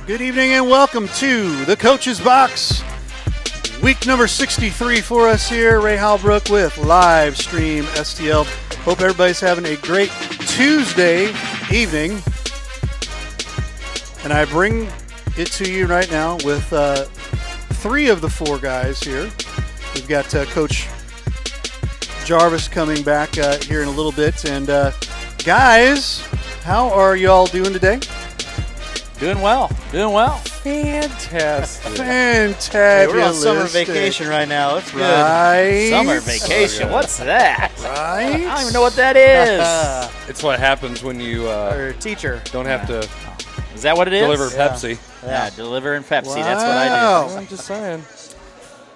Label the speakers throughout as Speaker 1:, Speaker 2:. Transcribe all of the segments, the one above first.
Speaker 1: Good evening and welcome to the Coach's Box. Week number 63 for us here. Ray Halbrook with live stream STL. Hope everybody's having a great Tuesday evening. And I bring it to you right now with three of the four guys here. We've got Coach Jarvis coming back here in a little bit. And guys, how are you all doing today?
Speaker 2: Doing well.
Speaker 3: Fantastic.
Speaker 1: Fantabulous.
Speaker 2: Hey, we're on summer vacation right now. It's good.
Speaker 1: Right.
Speaker 2: Summer vacation. What's that?
Speaker 1: Right.
Speaker 2: I don't even know what that is.
Speaker 3: It's what happens when you
Speaker 2: Or teacher.
Speaker 3: don't have to
Speaker 2: Is that what it is?
Speaker 3: deliver Pepsi.
Speaker 2: Yeah, delivering Pepsi.
Speaker 1: Wow.
Speaker 2: That's what I do.
Speaker 3: I'm just saying.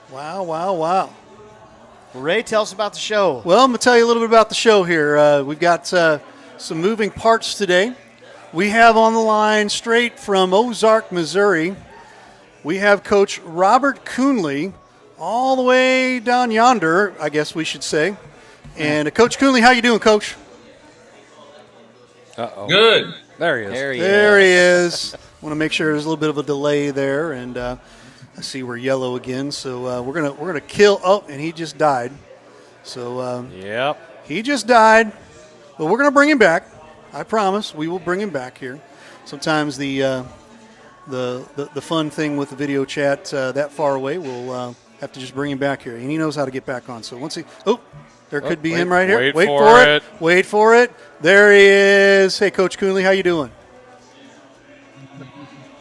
Speaker 1: Wow.
Speaker 2: Ray, tell us about the show.
Speaker 1: Well, I'm going to tell you a little bit about the show here. We've got some moving parts today. We have on the line straight from Ozark, Missouri, we have Coach Robert Coonley all the way down yonder, I guess we should say. And Coach Coonley, how you doing, Coach?
Speaker 3: Uh-oh.
Speaker 4: Good.
Speaker 3: There he is.
Speaker 1: There he is. Want to make sure there's a little bit of a delay there, and I see we're yellow again. So we're gonna kill. Oh, and he just died. So
Speaker 3: Yep.
Speaker 1: he just died, but we're gonna bring him back. I promise we will bring him back here. Sometimes the fun thing with the video chat that far away, we'll have to just bring him back here, and he knows how to get back on. So once there could be him right here.
Speaker 3: Wait for it.
Speaker 1: Wait for it. There he is. Hey, Coach Coonley, how you doing?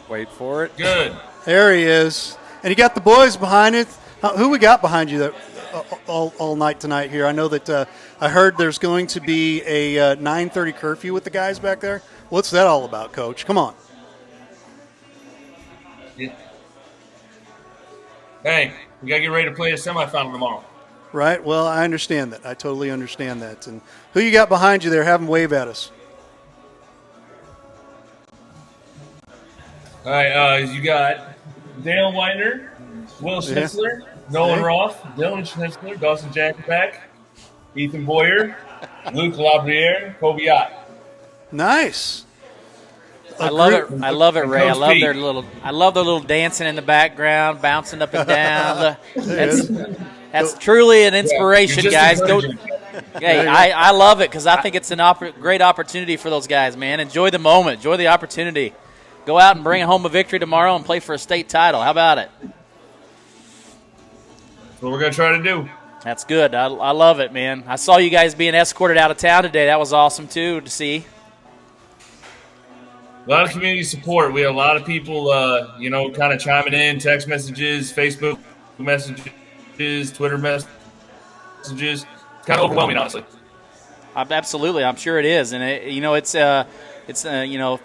Speaker 3: Wait for it.
Speaker 4: Good.
Speaker 1: There he is. And you got the boys behind it. Who we got behind you that all night tonight here? I know that I heard there's going to be a 9:30 curfew with the guys back there. What's that all about, Coach? Come on.
Speaker 4: Hey, we got to get ready to play a semifinal tomorrow.
Speaker 1: Right. Well, I understand that. I totally understand that. And who you got behind you there? Have them wave at us.
Speaker 4: All right, you got Dale Whitener, Will Schnitzler, Nolan Roth, Dylan Schnitzler, Dawson Jackenback, Ethan Boyer, Luke Labriere, Kobe Ott.
Speaker 1: Nice.
Speaker 2: I love it. I love it, Ray. I
Speaker 4: Coach
Speaker 2: love
Speaker 4: Pete.
Speaker 2: their little dancing in the background, bouncing up and down. That's truly an inspiration,
Speaker 4: You're
Speaker 2: guys.
Speaker 4: just
Speaker 2: Go.
Speaker 4: encouraging.
Speaker 2: Hey, I love it because I think it's an great opportunity for those guys, man. Enjoy the moment. Enjoy the opportunity. Go out and bring home a victory tomorrow and play for a state title. How about it?
Speaker 4: That's what we're going to try to do.
Speaker 2: That's good. I love it, man. I saw you guys being escorted out of town today. That was awesome, too, to see.
Speaker 4: A lot of community support. We had a lot of people, kind of chiming in, text messages, Facebook messages, Twitter messages. It's kind of overwhelming, honestly.
Speaker 2: Absolutely. I'm sure it is. And, it's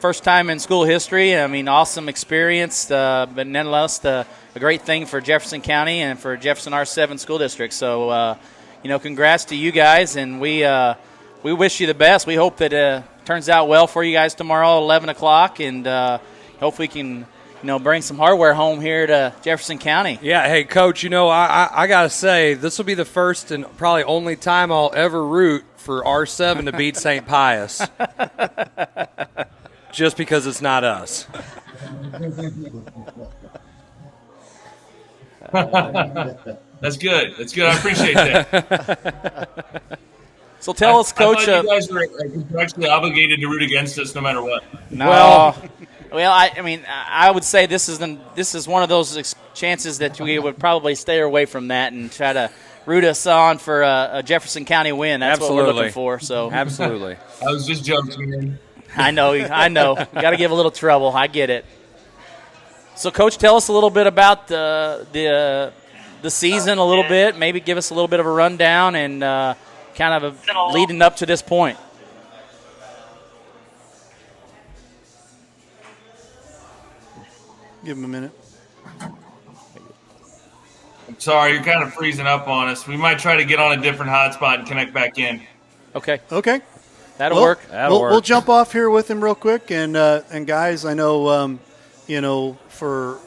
Speaker 2: first time in school history. I mean, awesome experience, but nonetheless, a great thing for Jefferson County and for Jefferson R7 school district. So, congrats to you guys, and we wish you the best. We hope that it turns out well for you guys tomorrow, 11 o'clock, and hope we can, bring some hardware home here to Jefferson County.
Speaker 3: Yeah, hey, Coach, I got to say, this will be the first and probably only time I'll ever root for R7 to beat St. Pius. Just because it's not us.
Speaker 4: That's good. I appreciate that.
Speaker 2: So tell us, Coach.
Speaker 4: I thought you guys were contractually obligated to root against us no matter what.
Speaker 2: No. Well, I would say this is one of those chances that we would probably stay away from that and try to root us on for a Jefferson County win. That's
Speaker 3: Absolutely.
Speaker 2: what we're looking for. So
Speaker 3: Absolutely.
Speaker 4: I was just joking, man.
Speaker 2: I know. You got to give a little trouble. I get it. So, Coach, tell us a little bit about the season a little bit. Maybe give us a little bit of a rundown and kind of leading up to this point.
Speaker 1: Give him a minute.
Speaker 4: I'm sorry, you're kind of freezing up on us. We might try to get on a different hotspot and connect back in.
Speaker 2: Okay.
Speaker 1: That'll
Speaker 2: work.
Speaker 1: We'll jump off here with him real quick, and guys, I know for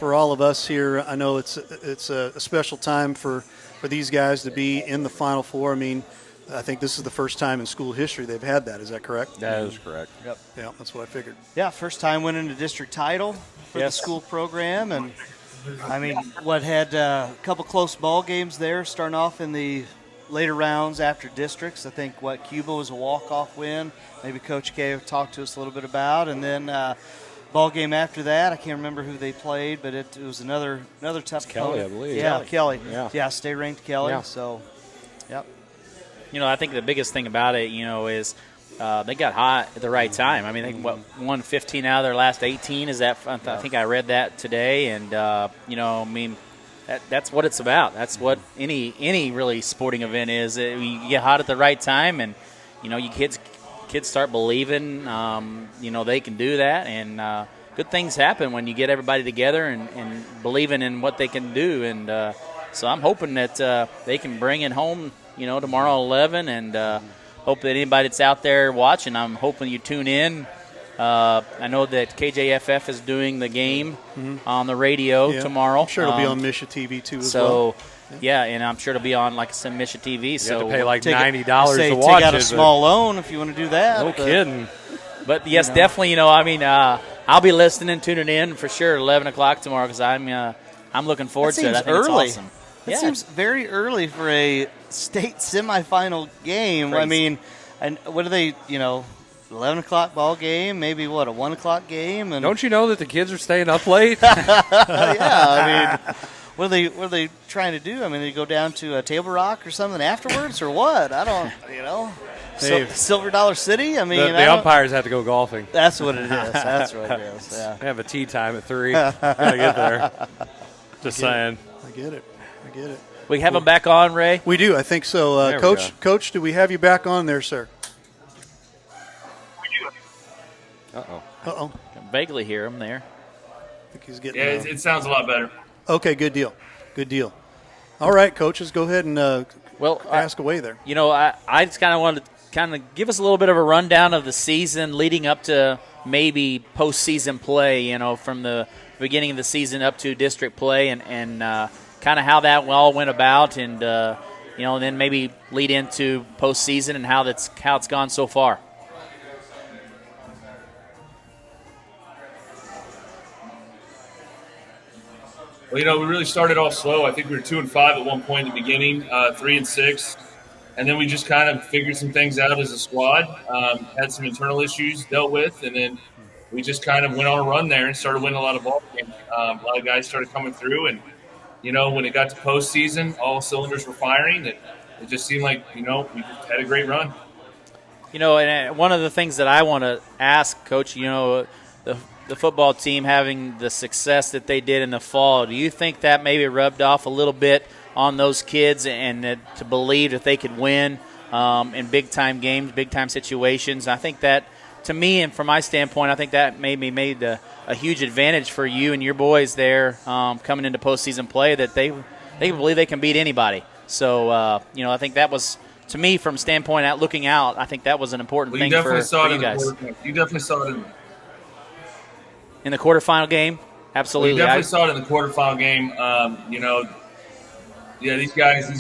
Speaker 1: all of us here, I know it's a special time for these guys to be in the Final Four. I mean, I think this is the first time in school history they've had that. Is that correct?
Speaker 3: That is correct.
Speaker 5: Yep.
Speaker 1: Yeah, that's what I figured.
Speaker 5: Yeah, first time winning the district title for the school program. And, I mean, had a couple close ball games there starting off in the later rounds after districts. I think, Cuba was a walk-off win. Maybe Coach K talked to us a little bit about. And then ball game after that, I can't remember who they played, but it was another tough
Speaker 3: Kelly,
Speaker 5: opponent.
Speaker 3: I believe.
Speaker 5: Yeah, Kelly.
Speaker 3: Yeah.
Speaker 5: State-ranked Kelly.
Speaker 3: Yeah.
Speaker 5: So, yep.
Speaker 2: I think the biggest thing about it, is they got hot at the right time. I mean, they won 15 out of their last 18. I think I read that today, and that's what it's about. That's what any really sporting event is. You get hot at the right time, and you kids start believing, they can do that, and good things happen when you get everybody together and believing in what they can do. And so I'm hoping that they can bring it home, tomorrow at 11, and hope that anybody that's out there watching, I'm hoping you tune in. I know that KJFF is doing the game on the radio tomorrow.
Speaker 1: I'm sure it'll be on Misha TV too as
Speaker 2: well.
Speaker 1: well.
Speaker 2: Yeah, and I'm sure it'll be on, like I said, Misha TV.
Speaker 3: You
Speaker 2: so
Speaker 3: have to pay like $90
Speaker 5: take
Speaker 3: to watch
Speaker 5: out
Speaker 3: it.
Speaker 5: a small loan if you want to do that.
Speaker 3: No kidding.
Speaker 2: But yes, definitely. I'll be listening and tuning in for sure. 11 o'clock tomorrow because I'm looking forward to it. I think
Speaker 5: early.
Speaker 2: it's awesome.
Speaker 5: It seems very early for a state semifinal game.
Speaker 2: Crazy.
Speaker 5: I mean, and what are they? 11 o'clock ball game, maybe a 1 o'clock game. And
Speaker 3: Don't you know that the kids are staying up late?
Speaker 5: yeah, I mean, what are they trying to do? I mean, they go down to a Table Rock or something afterwards, or what? I don't,
Speaker 1: Hey.
Speaker 5: Silver Dollar City. I mean,
Speaker 3: the umpires have to go golfing.
Speaker 5: That's what it is. That's what it is. Yeah.
Speaker 3: They have a tea time at 3. Gotta get there. Just saying.
Speaker 1: I get it.
Speaker 2: We have them back on, Ray.
Speaker 1: We do. I think so.
Speaker 3: There we
Speaker 1: Coach,
Speaker 3: go.
Speaker 1: Coach, do we have you back on there, sir?
Speaker 3: Uh-oh.
Speaker 1: Uh-oh.
Speaker 2: I can vaguely hear them there.
Speaker 1: I think he's getting.
Speaker 4: Yeah, it sounds a lot better.
Speaker 1: Okay, good deal. All right, coaches, go ahead and ask away there.
Speaker 2: I just kind of wanted to give us a little bit of a rundown of the season leading up to maybe postseason play, from the beginning of the season up to district play and kind of how that all went about and, and then maybe lead into postseason and how it's gone so far.
Speaker 4: Well, we really started off slow. I think we were 2-5 at one point in the beginning, 3-6, and then we just kind of figured some things out as a squad. Had some internal issues dealt with, and then we just kind of went on a run there and started winning a lot of ball games. A lot of guys started coming through, and when it got to postseason, all cylinders were firing. It just seemed like we just had a great run.
Speaker 2: And one of the things that I want to ask, Coach, the football team having the success that they did in the fall, do you think that maybe rubbed off a little bit on those kids and to believe that they could win in big-time games, big-time situations? I think that, to me and from my standpoint, I think that maybe made a huge advantage for you and your boys there coming into postseason play, that they believe they can beat anybody. So, I think that was, to me, from standpoint out looking out, I think that was an important thing for you guys.
Speaker 4: You definitely saw it
Speaker 2: in the quarterfinal game. Absolutely.
Speaker 4: We definitely saw it in the quarterfinal game. These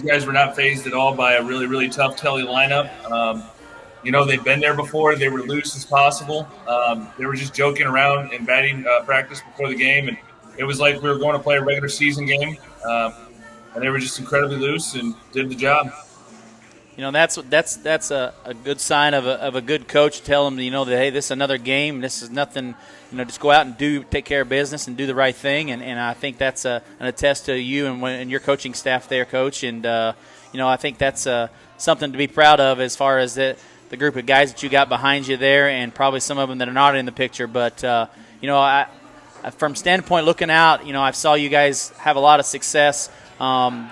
Speaker 4: guys were not fazed at all by a really, really tough Kelly lineup. They've been there before. They were loose as possible. They were just joking around in batting practice before the game, and it was like we were going to play a regular season game. And they were just incredibly loose and did the job.
Speaker 2: That's a good sign of a good coach. Tell them, that, hey, this is another game. This is nothing. Just go out and take care of business and do the right thing. And I think that's an attest to you and your coaching staff there, Coach. And I think that's something to be proud of as far as the group of guys that you got behind you there, and probably some of them that are not in the picture. But from standpoint looking out, I saw you guys have a lot of success.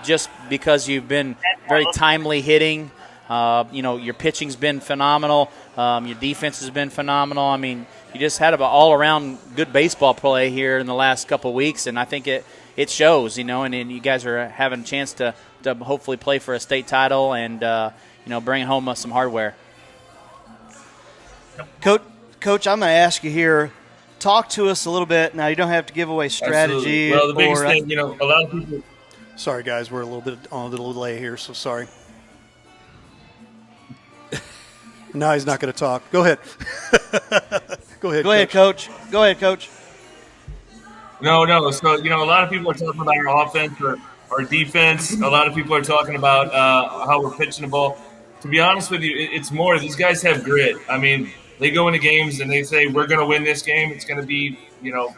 Speaker 2: Just because you've been very timely hitting. Your pitching's been phenomenal. Your defense has been phenomenal. I mean, you just had an all-around good baseball play here in the last couple of weeks, and I think it shows, and you guys are having a chance to hopefully play for a state title and, bring home some hardware.
Speaker 5: Coach, I'm going to ask you here, talk to us a little bit. Now, you don't have to give away strategy.
Speaker 4: Absolutely. Well, the biggest thing, a lot of people –
Speaker 1: Sorry, guys, we're a little bit on a little delay here, so sorry. Now he's not going to talk. Go ahead. Go ahead,
Speaker 5: Coach. Go ahead, Coach.
Speaker 4: No. So, a lot of people are talking about our offense or our defense. A lot of people are talking about how we're pitching the ball. To be honest with you, it's more these guys have grit. I mean, they go into games and they say, we're going to win this game. It's going to be,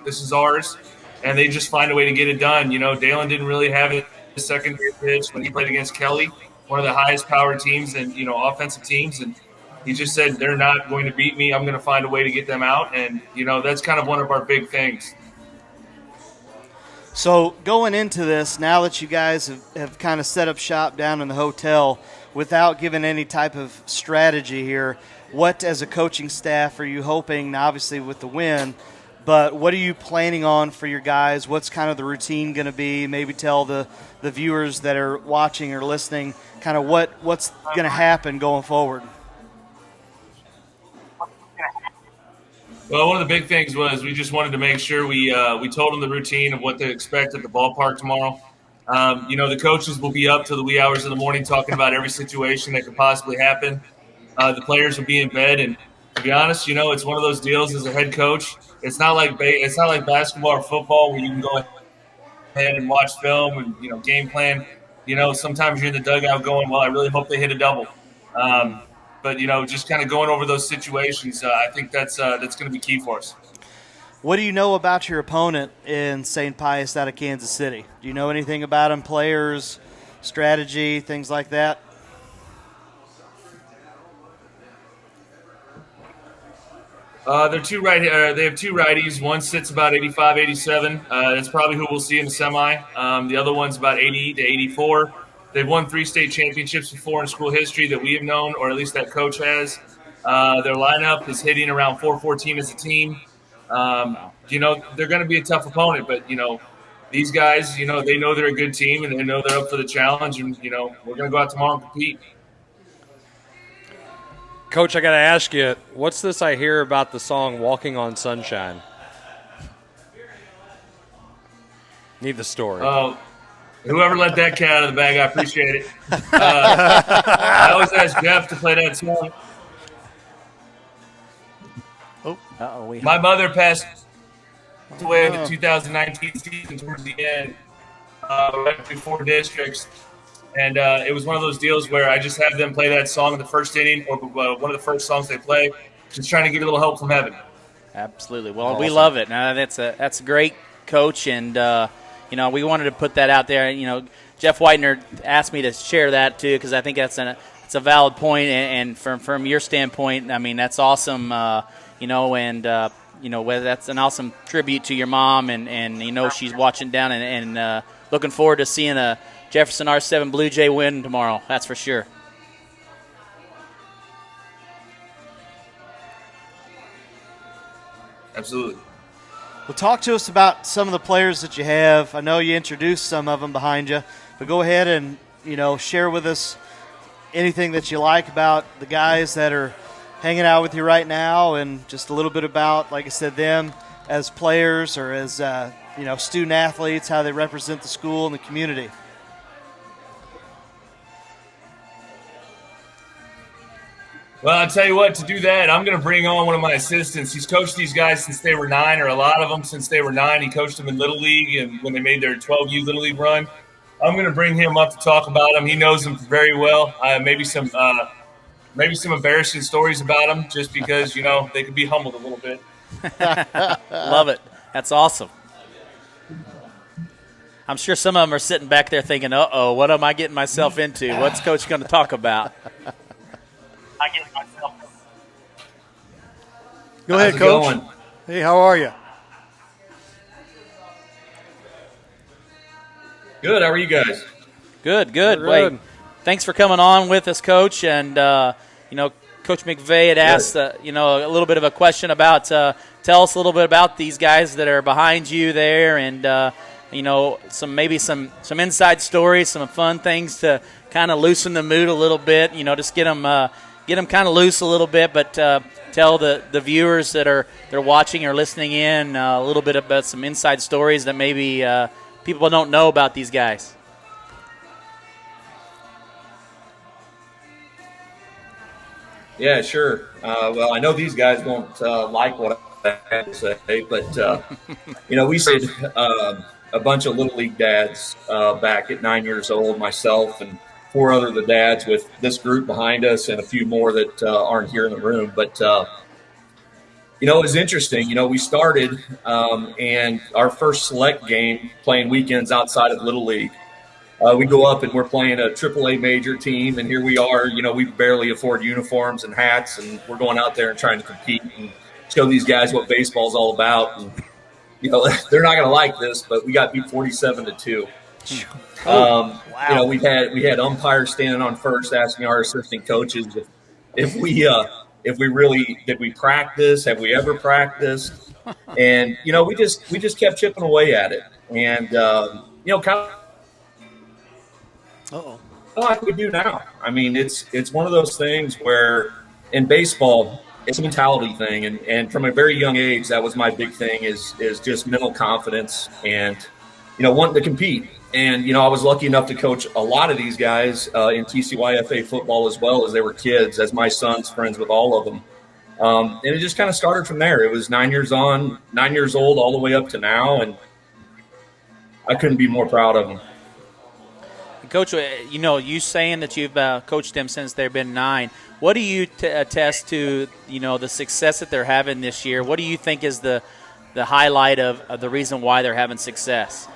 Speaker 4: this is ours. And they just find a way to get it done. Dalen didn't really have a secondary pitch when he played against Kelly, one of the highest power teams and, offensive teams. And he just said, they're not going to beat me. I'm going to find a way to get them out. And, that's kind of one of our big things.
Speaker 5: So going into this, now that you guys have kind of set up shop down in the hotel without giving any type of strategy here, what as a coaching staff are you hoping, now obviously with the win, but what are you planning on for your guys? What's kind of the routine going to be? Maybe tell the viewers that are watching or listening kind of what's going to happen going forward.
Speaker 4: Well, one of the big things was we just wanted to make sure we told them the routine of what to expect at the ballpark tomorrow. The coaches will be up till the wee hours of the morning talking about every situation that could possibly happen. The players will be in bed, and to be honest, it's one of those deals as a head coach. It's not like basketball or football where you can go ahead and watch film and game plan. Sometimes you're in the dugout going, well, I really hope they hit a double. But, just kind of going over those situations, I think that's going to be key for us.
Speaker 5: What do you know about your opponent in St. Pius out of Kansas City? Do you know anything about them, players, strategy, things like that?
Speaker 4: They have two righties. One sits about 85, 87. That's probably who we'll see in the semi. The other one's about 80 to 84. They've won 3 state championships before in school history that we have known, or at least that coach has. Their lineup is hitting around 414 as a team. They're going to be a tough opponent, but, these guys, they know they're a good team and they know they're up for the challenge. And, we're going to go out tomorrow and compete.
Speaker 3: Coach, I got to ask you, what's this I hear about the song Walking on Sunshine? Need the story.
Speaker 4: Whoever let that cat out of the bag, I appreciate it. I always ask Jeff to play that song. My mother passed away in the 2019 season towards the end, right before districts. And it was one of those deals where I just have them play that song in the first inning or one of the first songs they play, just trying to get a little help from heaven.
Speaker 2: Absolutely. Well, awesome. We love it. That's a great coach, and we wanted to put that out there. Jeff Whitener asked me to share that too because I think it's a valid point, and from your standpoint, I mean that's awesome. That's an awesome tribute to your mom, and she's watching down and looking forward to seeing a Jefferson R7 Blue Jay win tomorrow. That's for sure.
Speaker 4: Absolutely.
Speaker 5: Well, talk to us about some of the players that you have. I know you introduced some of them behind you, but go ahead and, share with us anything that you like about the guys that are hanging out with you right now and just a little bit about, like I said, them as players or as, student athletes, how they represent the school and the community.
Speaker 4: Well, I'll tell you what, to do that, I'm going to bring on one of my assistants. He's coached these guys since they were 9, or a lot of them since they were 9. He coached them in Little League and when they made their 12U Little League run. I'm going to bring him up to talk about them. He knows them very well. Maybe some embarrassing stories about them just because, they could be humbled a little bit.
Speaker 2: Love it. That's awesome. I'm sure some of them are sitting back there thinking, uh-oh, what am I getting myself into? What's Coach going to talk about?
Speaker 1: Go ahead, Coach. Hey, how are you?
Speaker 4: Good. How are you guys?
Speaker 2: Good. Wait, thanks for coming on with us, Coach. And Coach McVeigh had asked a little bit of a question about tell us a little bit about these guys that are behind you there, and some inside stories, some fun things to kind of loosen the mood a little bit. Just get them kind of loose a little bit, but tell the viewers that they're watching or listening in a little bit about some inside stories that maybe people don't know about these guys.
Speaker 6: Yeah, sure. Well, I know these guys won't like what I have to say, but we started a bunch of little league dads back at 9 years old. Myself and four other the dads with this group behind us, and a few more that aren't here in the room. But it was interesting. We started and our first select game playing weekends outside of Little League. We go up and we're playing a AAA major team, and here we are. We barely afford uniforms and hats, and we're going out there and trying to compete and show these guys what baseball's all about. And they're not going to like this, but we got beat 47-2.
Speaker 5: Wow.
Speaker 6: We had umpires standing on first asking our assistant coaches if we really did we practice, have we ever practiced, and we just kept chipping away at it, and kind of.
Speaker 1: Uh-oh.
Speaker 6: Like we do now. I mean, it's one of those things where in baseball, it's a mentality thing, and from a very young age, that was my big thing is just mental confidence and wanting to compete. And I was lucky enough to coach a lot of these guys in TCYFA football as well as they were kids, as my son's friends with all of them. And it just kind of started from there. It was 9 years old, all the way up to now, and I couldn't be more proud of them.
Speaker 2: Coach, you saying that you've coached them since they've been 9. What do you attest to, the success that they're having this year? What do you think is the highlight of the reason why they're having success?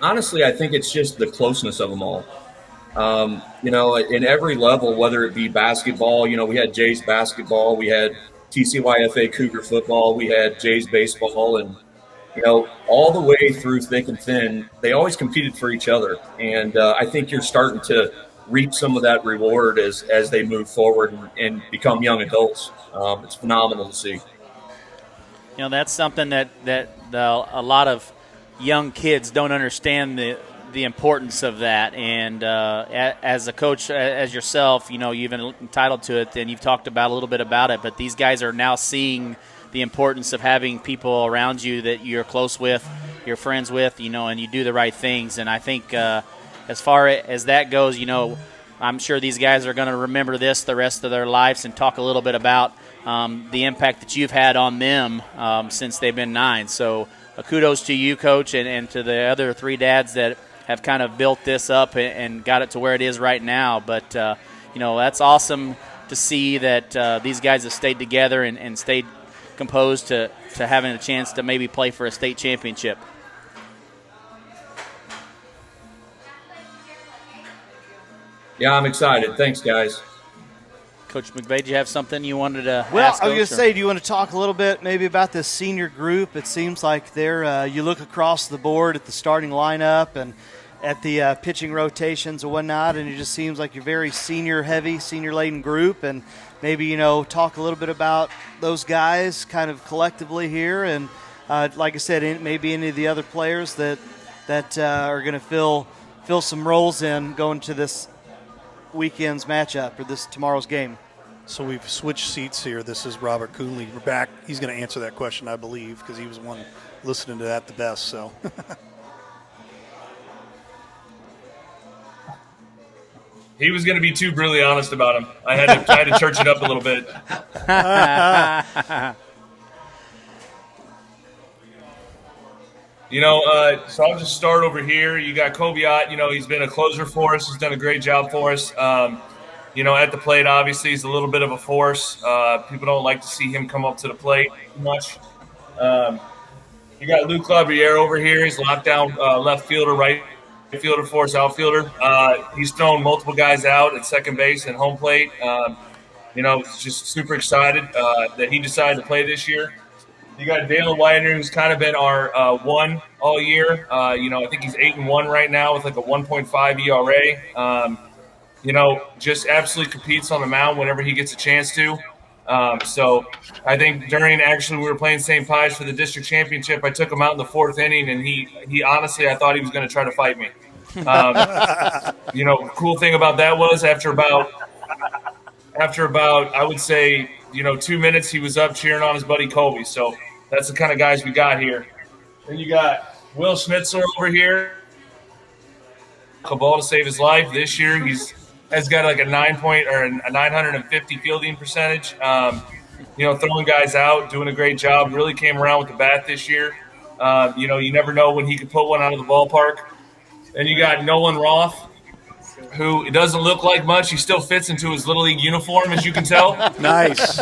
Speaker 6: Honestly, I think it's just the closeness of them all. In every level, whether it be basketball, we had Jays basketball, we had TCYFA Cougar football, we had Jays baseball, and all the way through thick and thin, they always competed for each other. And I think you're starting to reap some of that reward as they move forward and become young adults. It's phenomenal to see.
Speaker 2: That's something that a lot of young kids don't understand the importance of that. And as a coach, as yourself, you've been entitled to it and you've talked about a little bit about it, but these guys are now seeing the importance of having people around you that you're close with, you're friends with, and you do the right things. And I think as far as that goes, I'm sure these guys are going to remember this the rest of their lives and talk a little bit about the impact that you've had on them since they've been 9. So kudos to you, Coach, and to the other 3 dads that have kind of built this up and got it to where it is right now. But, that's awesome to see that these guys have stayed together and stayed composed to having a chance to maybe play for a state championship.
Speaker 6: Yeah, I'm excited. Thanks, guys.
Speaker 2: Coach McVay, do you have something you wanted to
Speaker 5: Well,
Speaker 2: ask?
Speaker 5: I was going to say, do you want to talk a little bit maybe about this senior group? It seems like they're you look across the board at the starting lineup and at the pitching rotations and whatnot, and it just seems like you're very senior-heavy, senior-laden group, and maybe, talk a little bit about those guys kind of collectively here, and like I said, maybe any of the other players that are going to fill some roles in going to this weekend's matchup or this tomorrow's game.
Speaker 1: So we've switched seats here. This is Robert Coonley. We're back. He's going to answer that question, I believe, because he was the one listening to that the best. So.
Speaker 4: He was going to be too brutally honest about him. I had to church it up a little bit. So I'll just start over here. You got Kobe Ott. He's been a closer for us. He's done a great job for us. At the plate, obviously, he's a little bit of a force. People don't like to see him come up to the plate too much. You got Luke Labriere over here. He's locked down left fielder, right fielder for us, outfielder. He's thrown multiple guys out at second base and home plate. Just super excited that he decided to play this year. You got Dalen Widener, who's kind of been our one all year. I think he's 8-1 right now with like a 1.5 ERA. Just absolutely competes on the mound whenever he gets a chance to. So I think we were playing St. Pius for the district championship. I took him out in the 4th inning, and he honestly, I thought he was going to try to fight me. Cool thing about that was after about I would say 2 minutes, he was up cheering on his buddy Kobe. So that's the kind of guys we got here. Then you got Will Schnitzler over here. a ball to save his life. This year, has got like a 950 fielding percentage. Throwing guys out, doing a great job. Really came around with the bat this year. You never know when he could put one out of the ballpark. And you got Nolan Roth, who it doesn't look like much. He still fits into his Little League uniform, as you can tell.
Speaker 1: Nice.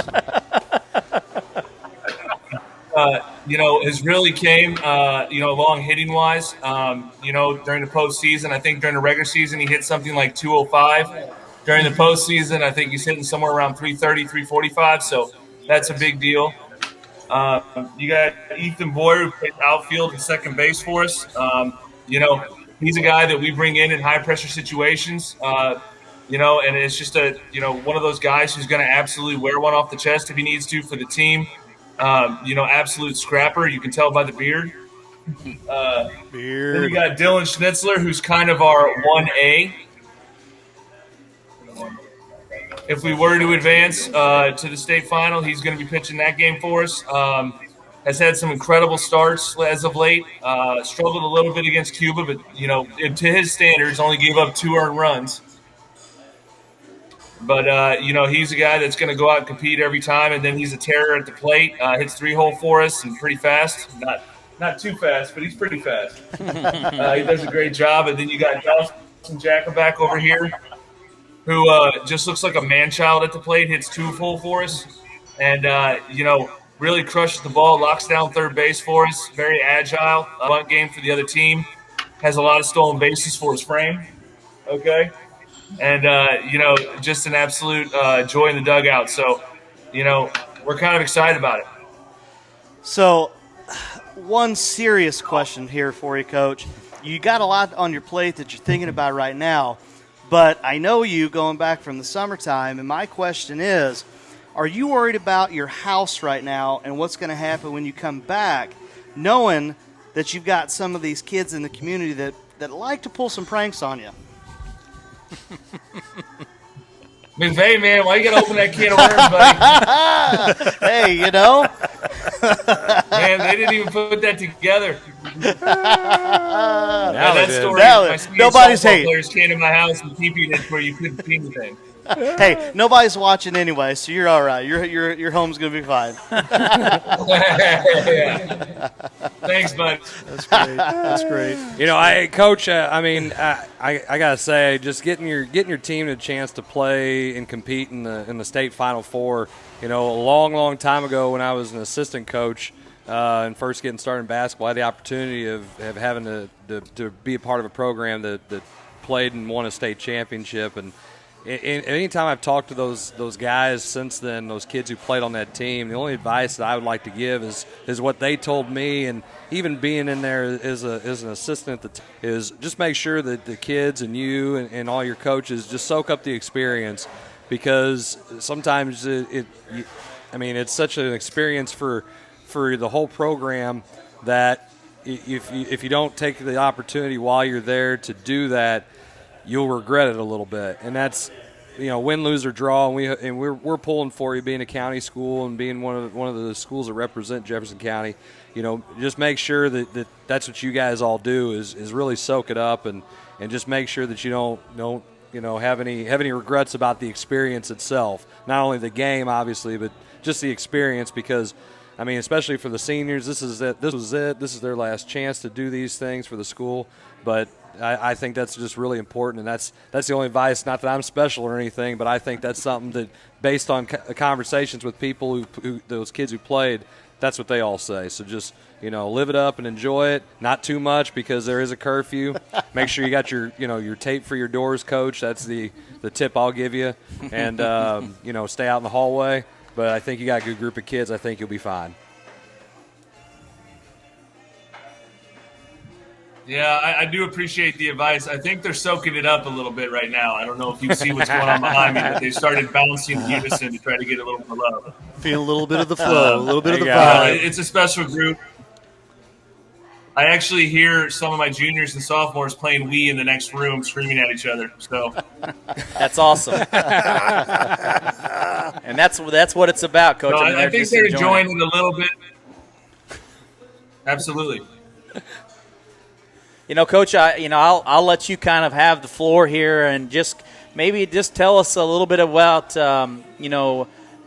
Speaker 4: Has really came, along hitting wise. During the postseason, I think during the regular season, he hit something like 205. During the postseason, I think he's hitting somewhere around 330, 345. So that's a big deal. You got Ethan Boyer, who plays outfield and second base for us. He's a guy that we bring in high pressure situations. And it's just one of those guys who's going to absolutely wear one off the chest if he needs to for the team. Absolute scrapper. You can tell by the beard. Then you got Dylan Schnitzler, who's kind of our 1A. If we were to advance to the state final, he's going to be pitching that game for us. Has had some incredible starts as of late. Struggled a little bit against Cuba, but, to his standards, only gave up 2 earned runs. But, he's a guy that's going to go out and compete every time, and then he's a terror at the plate. Hits 3-hole for us and pretty fast. Not too fast, but he's pretty fast. He does a great job. And then you got Dawson Jacobak over here, who just looks like a man-child at the plate, hits 2-hole for us. And, really crushes the ball, locks down third base for us. Very agile. Bunt game for the other team. Has a lot of stolen bases for his frame. Okay? And, just an absolute joy in the dugout. So, we're kind of excited about it.
Speaker 5: So, one serious question here for you, Coach. You got a lot on your plate that you're thinking about right now, but I know you going back from the summertime, and my question is, are you worried about your house right now and what's going to happen when you come back, knowing that you've got some of these kids in the community that like to pull some pranks on you?
Speaker 4: Hey, man, why you got to open that can of worms, buddy?
Speaker 5: Hey,
Speaker 4: Man, they didn't even put that together.
Speaker 5: Nobody's hating.
Speaker 4: Players came to my house and keeping it where you couldn't see anything.
Speaker 5: Hey, nobody's watching anyway, so you're all right. Your home's gonna be fine.
Speaker 4: Yeah. Thanks, bud.
Speaker 1: That's great. That's great.
Speaker 3: Coach. I gotta say, just getting your team a chance to play and compete in the state Final Four. A long time ago when I was an assistant coach and first getting started in basketball, I had the opportunity of having to be a part of a program that played and won a state championship. And anytime I've talked to those guys since then, those kids who played on that team, the only advice that I would like to give is what they told me, and even being in there as an assistant is just make sure that the kids and you and all your coaches just soak up the experience, because sometimes it's such an experience for the whole program that if you don't take the opportunity while you're there to do that, you'll regret it a little bit. And that's, win, lose, or draw. And we're pulling for you, being a county school and being one of the schools that represent Jefferson County. Just make sure that's what you guys all do is really soak it up and just make sure that you don't have any regrets about the experience itself. Not only the game, obviously, but just the experience, because especially for the seniors, this is it. This is their last chance to do these things for the school. But I think that's just really important, and that's the only advice. Not that I'm special or anything, but I think that's something that, based on conversations with people who those kids who played, that's what they all say. So just live it up and enjoy it. Not too much, because there is a curfew. Make sure you got your tape for your doors, Coach. That's the tip I'll give you, and stay out in the hallway. But I think you got a good group of kids. I think you'll be fine.
Speaker 4: Yeah, I do appreciate the advice. I think they're soaking it up a little bit right now. I don't know if you see what's going on behind me, but they started bouncing in unison to try to get a little more love.
Speaker 1: Feel a little bit of the flow, a little bit of the vibe.
Speaker 4: It's a special group. I actually hear some of my juniors and sophomores playing Wii in the next room, screaming at each other. So
Speaker 2: that's awesome, and that's what it's about, Coach.
Speaker 4: No, I think they're enjoying it a little bit. Absolutely.
Speaker 2: Coach, I'll let you kind of have the floor here and just tell us a little bit about,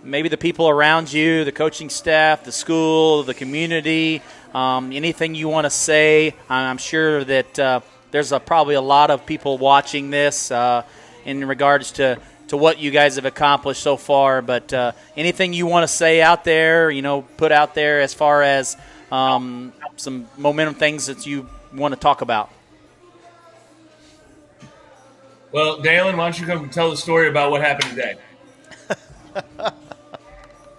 Speaker 2: maybe the people around you, the coaching staff, the school, the community, anything you want to say. I'm sure that there's probably a lot of people watching this in regards to what you guys have accomplished so far. But anything you want to say out there, put out there as far as some momentum things that you want to talk about.
Speaker 4: Well, Dalen, why don't you come tell the story about what happened today?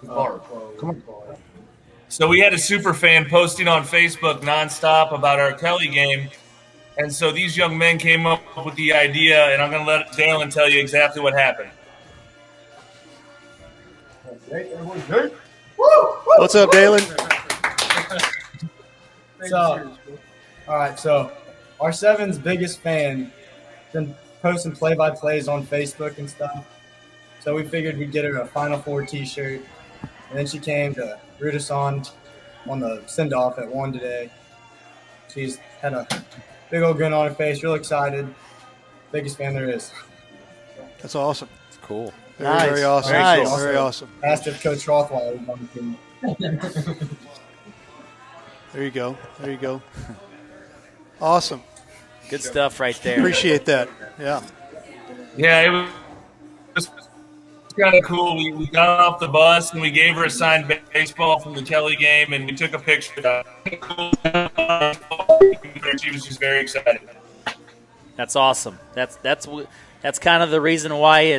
Speaker 4: Come on. So we had a super fan posting on Facebook nonstop about our Kelly game. And so these young men came up with the idea, and I'm going to let Dalen tell you exactly what happened.
Speaker 1: What's up, Dalen?
Speaker 7: So our seven's biggest fan been posting play-by-plays on Facebook and stuff. So we figured we'd get her a Final Four T-shirt, and then she came to root us on the send-off at 1 today. She's had a big old grin on her face, real excited. Biggest fan there is.
Speaker 1: That's awesome.
Speaker 3: It's cool.
Speaker 1: Very awesome.
Speaker 5: Nice.
Speaker 1: Cool. Very awesome.
Speaker 7: Asked if Coach Rothweiler was on the team.
Speaker 1: There you go. There you go. Awesome.
Speaker 2: Good stuff right there.
Speaker 1: Appreciate that. Yeah.
Speaker 4: Yeah, it was kind of cool. We got off the bus, and we gave her a signed baseball from the Kelly game, and we took a picture. She was just very excited.
Speaker 2: That's awesome. That's kind of the reason why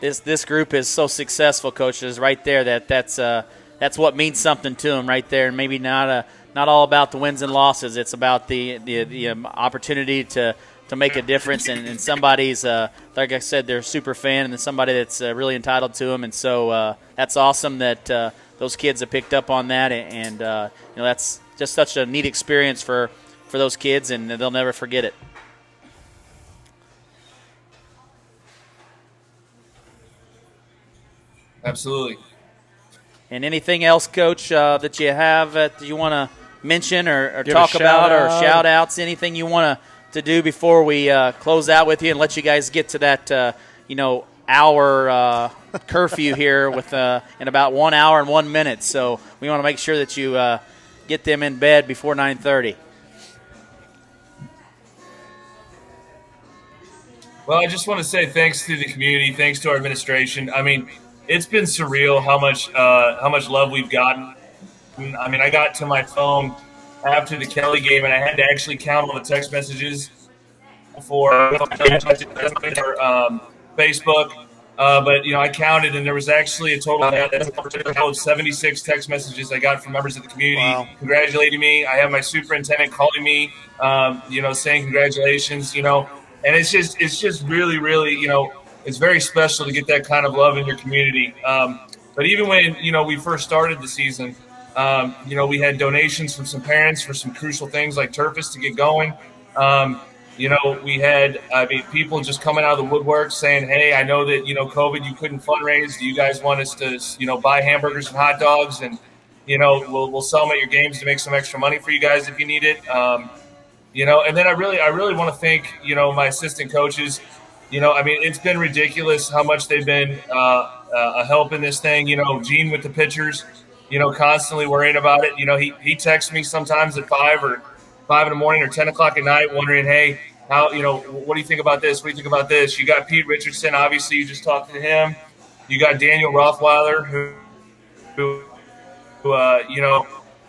Speaker 2: this group is so successful, coaches. Right there, that's what means something to them right there. And maybe not all about the wins and losses. It's about the opportunity to make a difference. And somebody's like I said, they're a super fan, and then somebody that's really entitled to them. And so that's awesome that those kids have picked up on that. And that's just such a neat experience for those kids, and they'll never forget it.
Speaker 4: Absolutely.
Speaker 2: And anything else, Coach, that you have that you want to mention or
Speaker 3: Give
Speaker 2: talk
Speaker 3: a
Speaker 2: about, or
Speaker 3: shout-out.
Speaker 2: shout-outs, anything you want to do before we close out with you and let you guys get to that, hour curfew here with in about 1 hour and 1 minute. So we want to make sure that you get them in bed before 9:30.
Speaker 4: Well, I just want to say thanks to the community, thanks to our administration. I mean, it's been surreal how much love we've gotten. I mean, I got to my phone after the Kelly game, and I had to actually count all the text messages for Facebook. But I counted, and there was actually a total of 76 text messages I got from members of the community congratulating me. I have my superintendent calling me, saying congratulations. And it's just really, really, it's very special to get that kind of love in your community. But even when, we first started the season, we had donations from some parents for some crucial things like Turfus to get going. We had, people just coming out of the woodwork saying, hey, I know that, COVID, you couldn't fundraise. Do you guys want us to, buy hamburgers and hot dogs? And, we'll sell them at your games to make some extra money for you guys if you need it. And then I really want to thank, my assistant coaches. It's been ridiculous how much they've been a help in this thing. Gene with the pitchers, constantly worrying about it. He texts me sometimes at 5 in the morning or 10 o'clock at night wondering, hey, how, what do you think about this? What do you think about this? You got Pete Richardson. Obviously, you just talked to him. You got Daniel Rothweiler, who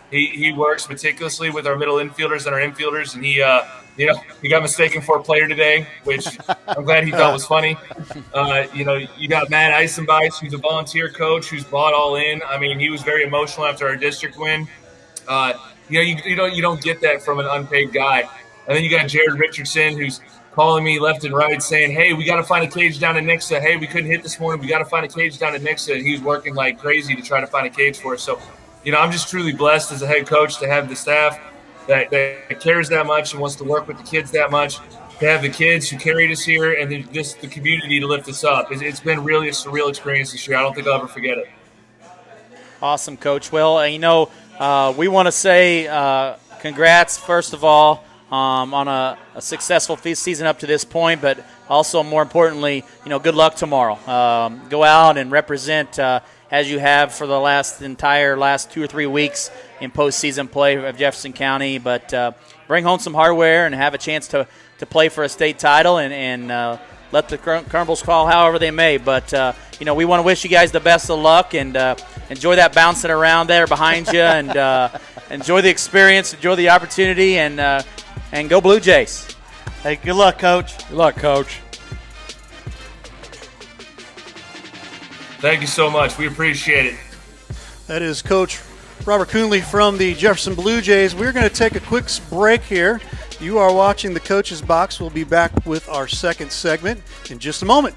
Speaker 4: he works meticulously with our middle infielders and our infielders, and he got mistaken for a player today, which I'm glad he thought was funny. You got Matt Eisenbeis, who's a volunteer coach who's bought all in. He was very emotional after our district win. You don't get that from an unpaid guy. And then you got Jared Richardson, who's calling me left and right saying, hey, we got to find a cage down in Nixa. Hey, we couldn't hit this morning. We got to find a cage down in Nixa. And he's working like crazy to try to find a cage for us. So, I'm just truly blessed as a head coach to have the staff that cares that much and wants to work with the kids that much, to have the kids who carried us here, and then just the community to lift us up. It's been really a surreal experience this year. I don't think I'll ever forget it.
Speaker 2: Awesome, Coach. Well, we want to say congrats, first of all, on a successful season up to this point, but also more importantly, good luck tomorrow. Go out and represent as you have for the last 2 or 3 weeks in postseason play of Jefferson County, but bring home some hardware and have a chance to play for a state title and let the Colonels call however they may. But, we want to wish you guys the best of luck and enjoy that bouncing around there behind you and enjoy the experience, enjoy the opportunity, and go Blue Jays.
Speaker 5: Hey, good luck, Coach.
Speaker 3: Good luck, Coach.
Speaker 4: Thank you so much. We appreciate it.
Speaker 1: That is Coach Robert Coonley from the Jefferson Blue Jays. We're going to take a quick break here. You are watching the Coach's Box. We'll be back with our second segment in just a moment.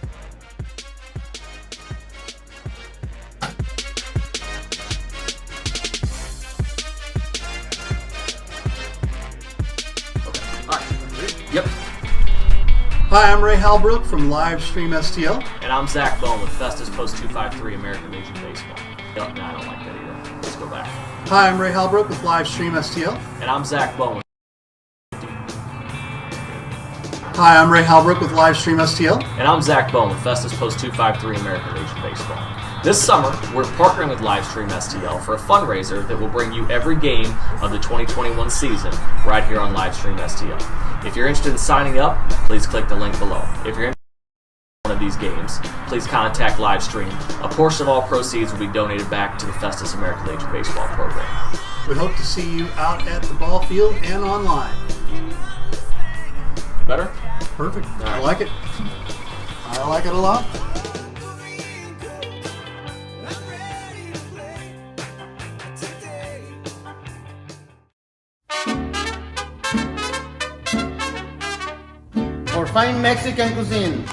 Speaker 8: Yep.
Speaker 1: Hi, I'm Ray Halbrook from Livestream STL.
Speaker 8: And I'm Zach Bone with Festus Post 253 American Legion Baseball. Yep, no, I don't like that either. Let's go back.
Speaker 1: Hi, I'm Ray Halbrook with Livestream STL.
Speaker 8: And I'm Zach Bone.
Speaker 1: Hi, I'm Ray Halbrook with Livestream STL.
Speaker 8: And I'm Zach Bone with Festus Post 253 American Legion Baseball. This summer, we're partnering with Livestream STL for a fundraiser that will bring you every game of the 2021 season right here on Livestream STL. If you're interested in signing up, please click the link below. If you're interested in one of these games, please contact Livestream. A portion of all proceeds will be donated back to the Festus American Legion Baseball program.
Speaker 1: We hope to see you out at the ball field and online.
Speaker 8: Better?
Speaker 1: Perfect.
Speaker 8: All right.
Speaker 1: I like it. I like it a lot.
Speaker 9: For fine Mexican cuisine,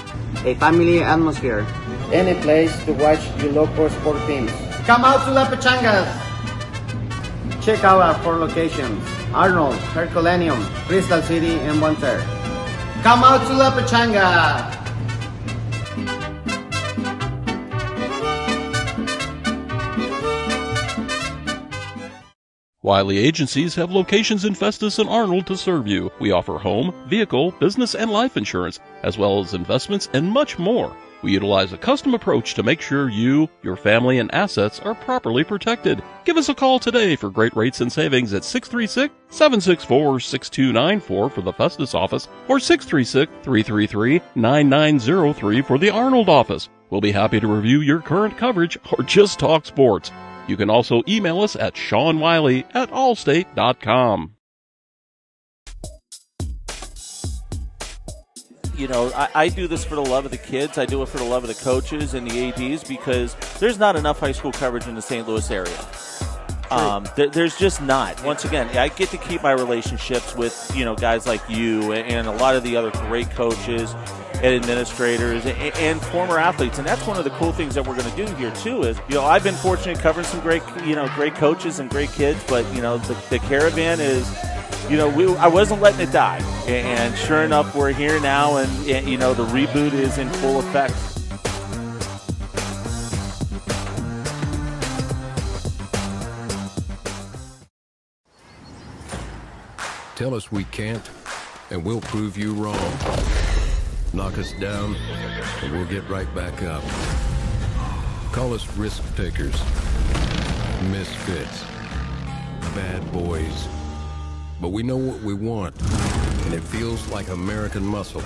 Speaker 10: a family atmosphere,
Speaker 9: any place to watch your local sport teams. Come out to La Pechangas.
Speaker 10: check out our 4 locations: Arnold, Herculaneum, Crystal City, and Bonter.
Speaker 9: Come out to La Pechanga.
Speaker 11: Wiley Agencies have locations in Festus and Arnold to serve you. We offer home, vehicle, business, and life insurance, as well as investments and much more. We utilize a custom approach to make sure you, your family, and assets are properly protected. Give us a call today for great rates and savings at 636-764-6294 for the Festus office or 636-333-9903 for the Arnold office. We'll be happy to review your current coverage or just talk sports. You can also email us at SeanWiley@allstate.com.
Speaker 12: You know, I do this for the love of the kids. I do it for the love of the coaches and the ADs because there's not enough high school coverage in the St. Louis area. There's just not. Once again, I get to keep my relationships with, you know, guys like you and a lot of the other great coaches and administrators and former athletes. And that's one of the cool things that we're going to do here, too, is, you know, I've been fortunate covering some great coaches and great kids, but, you know, the Caravan is, you know, I wasn't letting it die. And sure enough, we're here now, and you know, the reboot is in full effect.
Speaker 13: Tell us we can't, and we'll prove you wrong. Knock us down, and we'll get right back up. Call us risk takers, misfits, bad boys. But we know what we want, and it feels like American muscle,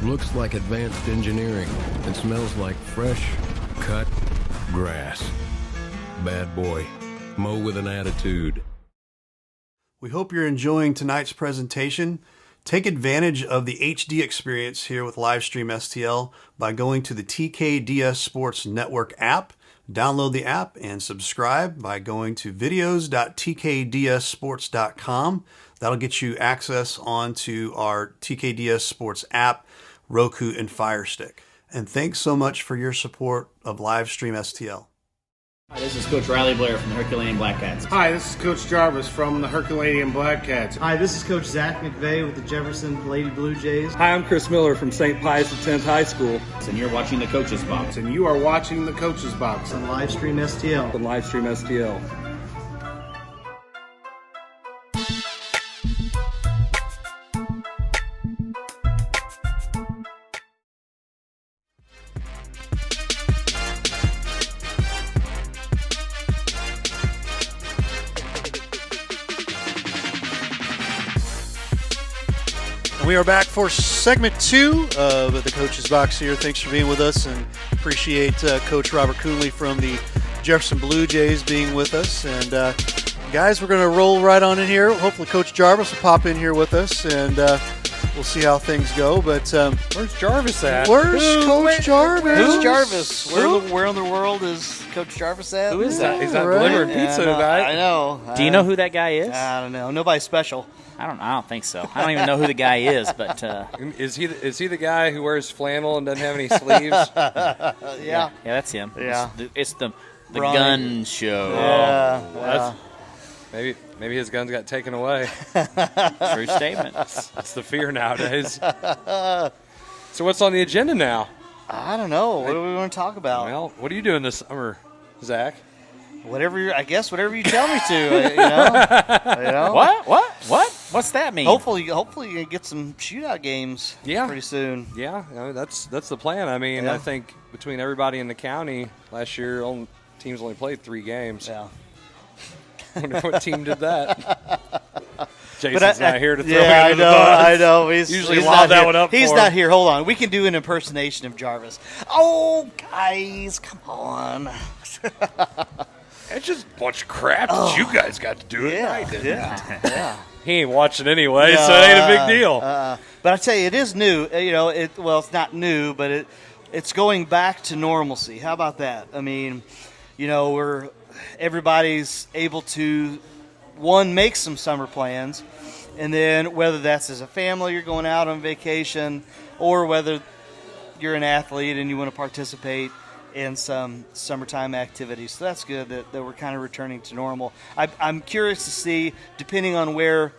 Speaker 13: looks like advanced engineering, and smells like fresh, cut grass. Bad boy, mow with an attitude.
Speaker 1: We hope you're enjoying tonight's presentation. Take advantage of the HD experience here with Livestream STL by going to the TKDS Sports Network app. Download the app and subscribe by going to videos.tkdssports.com. That'll get you access onto our TKDS Sports app, Roku, and Fire Stick. And thanks so much for your support of Livestream STL.
Speaker 14: Hi, this is Coach Riley Blair from the Herculaneum Black Cats.
Speaker 15: Hi, this is Coach Jarvis from the Herculaneum Black Cats.
Speaker 5: Hi, this is Coach Zach McVeigh with the Jefferson Lady Blue Jays.
Speaker 16: Hi, I'm Chris Miller from St. Pius X High School.
Speaker 14: And you're watching the Coach's Box.
Speaker 15: And you are watching the Coach's Box
Speaker 5: on Livestream STL.
Speaker 16: On Livestream STL.
Speaker 1: We are back for segment 2 of the Coach's Box here. Thanks for being with us, and appreciate Coach Robert Coonley from the Jefferson Blue Jays being with us. And guys, we're going to roll right on in here. Hopefully Coach Jarvis will pop in here with us, and we'll see how things go. But
Speaker 3: where's Jarvis at?
Speaker 1: Where's Coach Jarvis?
Speaker 5: Where's Jarvis? Where in the world is Coach Jarvis at?
Speaker 3: Who is that? He's not delivering pizza tonight.
Speaker 5: I know.
Speaker 2: Do you know who that guy is?
Speaker 5: I don't know. Nobody special.
Speaker 2: I don't think so. I don't even know who the guy is, but
Speaker 3: is he the guy who wears flannel and doesn't have any sleeves?
Speaker 5: Yeah,
Speaker 2: that's him.
Speaker 5: Yeah,
Speaker 2: it's the gun show.
Speaker 5: Yeah,
Speaker 3: well, maybe his guns got taken away.
Speaker 2: True statement.
Speaker 3: That's the fear nowadays. So what's on the agenda now?
Speaker 5: I don't know. What do we want to talk about?
Speaker 3: Well, what are you doing this summer, Zach?
Speaker 5: Whatever you tell me to.
Speaker 2: What? What's that mean?
Speaker 5: Hopefully you get some shootout games. Pretty soon.
Speaker 3: Yeah, that's the plan. I mean, I think between everybody in the county last year, teams only played 3 games.
Speaker 5: Yeah.
Speaker 3: I wonder what team did that. Jason's not here to throw it
Speaker 5: I
Speaker 3: under the bus.
Speaker 5: I know. He's
Speaker 3: lob that one up.
Speaker 5: He's not here. Hold on. We can do an impersonation of Jarvis. Oh, guys, come on.
Speaker 3: It's just a bunch of crap that you guys got to do it.
Speaker 5: Yeah.
Speaker 3: He ain't watching anyway, so it ain't a big deal.
Speaker 5: But I tell you, it is new. It's not new, but it's going back to normalcy. How about that? I mean, everybody's able to make some summer plans, and then whether that's as a family you're going out on vacation, or whether you're an athlete and you want to participate in some summertime activities. So that's good that we're kind of returning to normal. I'm curious to see, depending on where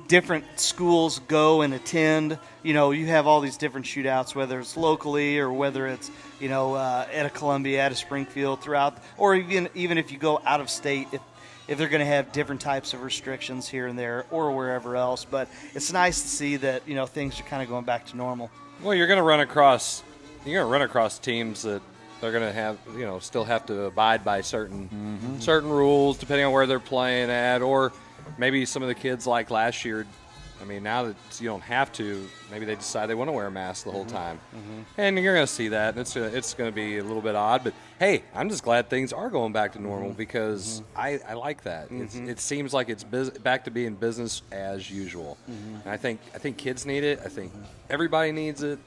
Speaker 5: different schools go and attend, you have all these different shootouts, whether it's locally or whether it's, at a Columbia, at a Springfield, throughout, or even if you go out of state, if they're going to have different types of restrictions here and there or wherever else. But it's nice to see that, things are kind of going back to normal.
Speaker 3: Well, you're going to run across teams that they're going to have, still have to abide by certain rules depending on where they're playing at, or maybe some of the kids like last year. I mean, now that you don't have to, maybe they decide they want to wear a mask the whole time. And you're going to see that. It's going to be a little bit odd. But, hey, I'm just glad things are going back to normal because I like that. It seems like it's back to being business as usual. And I think kids need it. I think everybody needs it.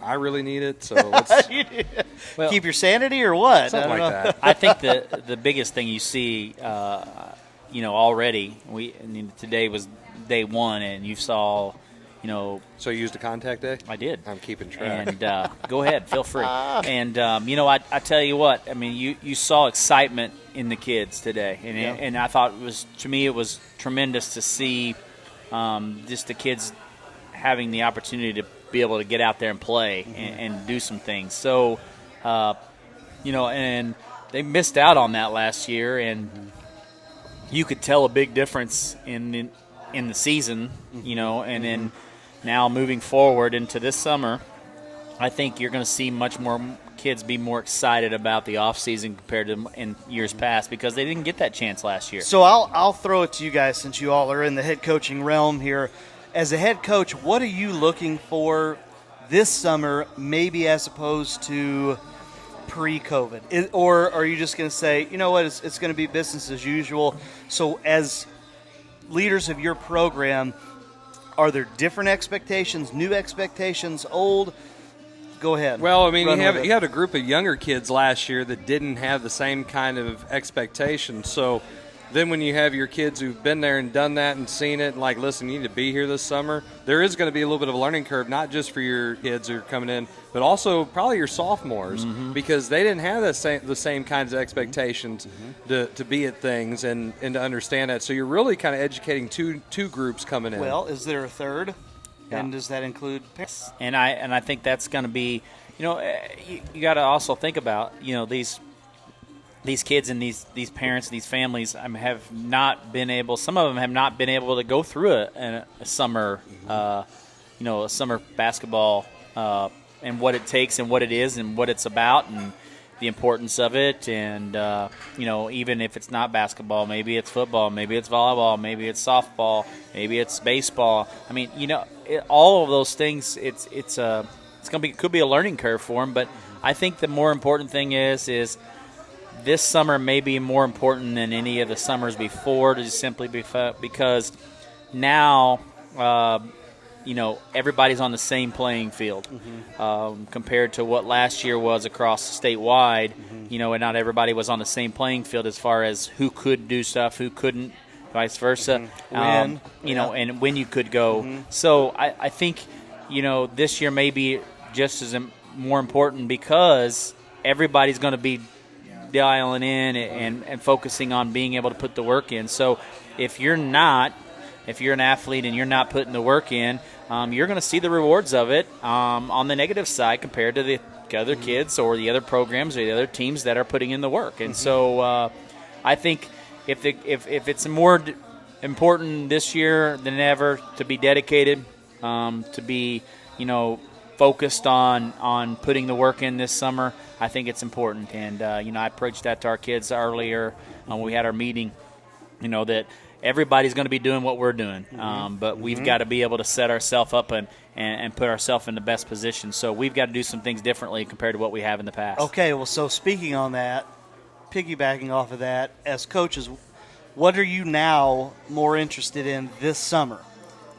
Speaker 3: I really need it. So let's
Speaker 5: keep your sanity or what?
Speaker 3: Something like that.
Speaker 2: I think the biggest thing you see, already, today was day 1, and you saw,
Speaker 3: So you used a contact day?
Speaker 2: I did.
Speaker 3: I'm keeping track.
Speaker 2: And go ahead, feel free. And I tell you what, I mean, you saw excitement in the kids today, and I thought it was tremendous to see just the kids having the opportunity to be able to get out there and play and do some things. So, and they missed out on that last year, and you could tell a big difference in the season, and then now moving forward into this summer, I think you're going to see much more kids be more excited about the off season compared to in years past because they didn't get that chance last year.
Speaker 5: So I'll throw it to you guys since you all are in the head coaching realm here. As a head coach, what are you looking for this summer, maybe as opposed to pre-COVID? Or are you just going to say, you know what, it's going to be business as usual? So as leaders of your program, are there different expectations, new expectations, old? Go ahead.
Speaker 3: Well, I mean, you had a group of younger kids last year that didn't have the same kind of expectations. So then when you have your kids who've been there and done that and seen it and like, listen, you need to be here this summer, there is going to be a little bit of a learning curve, not just for your kids who are coming in, but also probably your sophomores because they didn't have the same kinds of expectations to be at things and to understand that. So you're really kind of educating two groups coming in.
Speaker 5: Well, is there a third? Yeah. And does that include parents?
Speaker 2: And I think that's going to be, you got to also think about, these kids and these parents and these families have not been able. Some of them have not been able to go through a summer, a summer basketball and what it takes and what it is and what it's about and the importance of it. And even if it's not basketball, maybe it's football, maybe it's volleyball, maybe it's softball, maybe it's baseball. I mean, all of those things, could be a learning curve for them. But I think the more important thing is this summer may be more important than any of the summers before, just simply because now everybody's on the same playing field compared to what last year was across statewide. And not everybody was on the same playing field as far as who could do stuff, who couldn't, vice versa. And when you could go. So I think this year may be just as more important because everybody's going to be dialing in and focusing on being able to put the work in. So if you're an athlete and you're not putting the work in, you're going to see the rewards of it on the negative side compared to the other kids or the other programs or the other teams that are putting in the work. And so I think if it's more important this year than ever to be dedicated, to be focused on putting the work in this summer, I think it's important. And I approached that to our kids earlier when we had our meeting, that everybody's going to be doing what we're doing, but we've got to be able to set ourselves up and put ourselves in the best position. So we've got to do some things differently compared to what we have in the past.
Speaker 5: Okay, well, so speaking on that, piggybacking off of that, as coaches, what are you now more interested in this summer?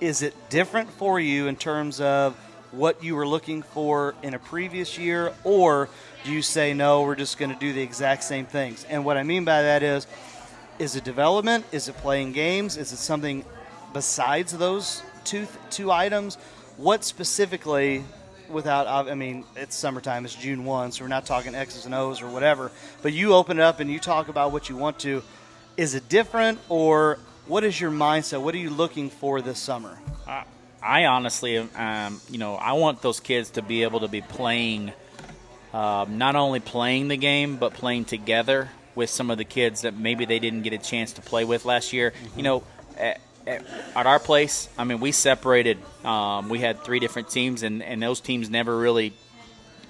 Speaker 5: Is it different for you in terms of what you were looking for in a previous year, or do you say, no, we're just going to do the exact same things? And what I mean by that is it development? Is it playing games? Is it something besides those two items? What specifically, it's summertime, it's June 1, so we're not talking X's and O's or whatever, but you open it up and you talk about what you want to. Is it different, or what is your mindset? What are you looking for this summer?
Speaker 2: I honestly, I want those kids to be able to be playing, not only playing the game, but playing together with some of the kids that maybe they didn't get a chance to play with last year. At our place, we separated. We had 3 different teams, and those teams never really